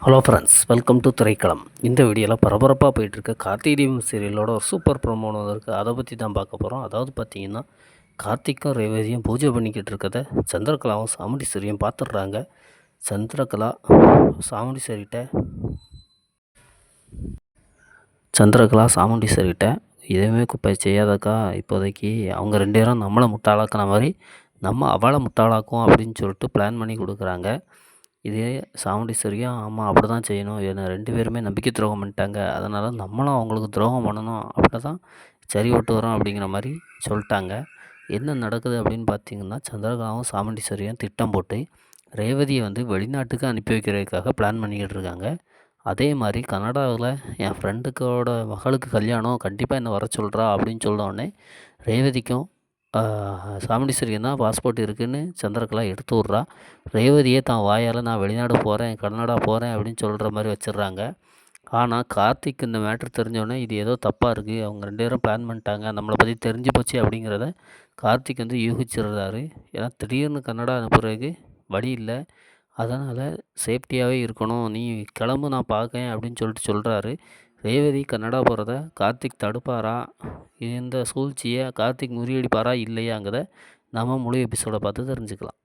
Hello friends, welcome to Thiraikalam. இந்த வீடியோவில் பரபரப்பாக போயிட்டுருக்க கார்த்திகை தீபம் சீரியலோட ஒரு சூப்பர் ப்ரோமோ இருக்குது. அதை பற்றி தான் பார்க்க போகிறோம். அதாவது பார்த்திங்கன்னா, கார்த்திக்கும் ரேவதியும் பூஜை பண்ணிக்கிட்டு இருக்கதை சந்திரகலாவும் சாமுண்டீஸ்வரியும் பார்த்துடுறாங்க. சந்திரகலா சாமுண்டீஸ்வரிகிட்ட எதுவுமே குப்பை செய்யாதக்கா, இப்போதைக்கு அவங்க 2 பேரும் நம்மளை முட்டாளாக்குன மாதிரி நம்ம அவளை முட்டாளாக்கும் அப்படின்னு சொல்லிட்டு பிளான் பண்ணி கொடுக்குறாங்க. இதே சாமுண்டீஸ்வரியும் ஆமாம் அப்படி தான் செய்யணும், ஏன்னா 2 பேருமே நம்பிக்கை துரோகம் பண்ணிட்டாங்க, அதனால் நம்மளும் அவங்களுக்கு துரோகம் பண்ணணும், அப்படி தான் சரி ஓட்டு வரோம் அப்படிங்கிற மாதிரி சொல்லிட்டாங்க. என்ன நடக்குது அப்படின்னு பார்த்திங்கன்னா, சந்திரகாவும் சாமுண்டீஸ்வரியும் திட்டம் போட்டு ரேவதியை வெளிநாட்டுக்கு அனுப்பி வைக்கிறதுக்காக பிளான் பண்ணிக்கிட்டு இருக்காங்க. அதே மாதிரி கனடாவில் என் ஃப்ரெண்டுக்கோட மகளுக்கு கல்யாணம், கண்டிப்பாக என்னை வர சொல்கிறா அப்படின்னு சொன்னோடனே ரேவதிக்கும் சாமுண்டீஸ்வரியும் தான் பாஸ்போர்ட் இருக்குதுன்னு சந்திரகலா எடுத்து விட்றா. ரேவதியே தான் வாயால் நான் வெளிநாடு போகிறேன், கனடா போகிறேன் அப்படின்னு சொல்கிற மாதிரி வச்சிடுறாங்க. ஆனால் கார்த்திக் இந்த மேட்ரு தெரிஞ்சோடனே இது ஏதோ தப்பாக இருக்குது, அவங்க 2 பேரும் பிளான் பண்ணிட்டாங்க, நம்மளை பற்றி தெரிஞ்சு போச்சு அப்படிங்கிறத கார்த்திக் யூகிச்சிடுறாரு. ஏன்னா திடீர்னு கனடா அனுப்புறதுக்கு வழி இல்லை, அதனால் சேஃப்டியாகவே இருக்கணும், நீ கிளம்பு நான் பார்க்கேன் அப்படின்னு சொல்கிறாரு. ரேவதி கனடா போகிறத கார்த்திக் தடுப்பாரா, இந்த சூழ்ச்சியை கார்த்திக் முறியடிப்பாரா இல்லையாங்கிறத நம்ம முழு எபிசோடை பார்த்து தெரிஞ்சுக்கலாம்.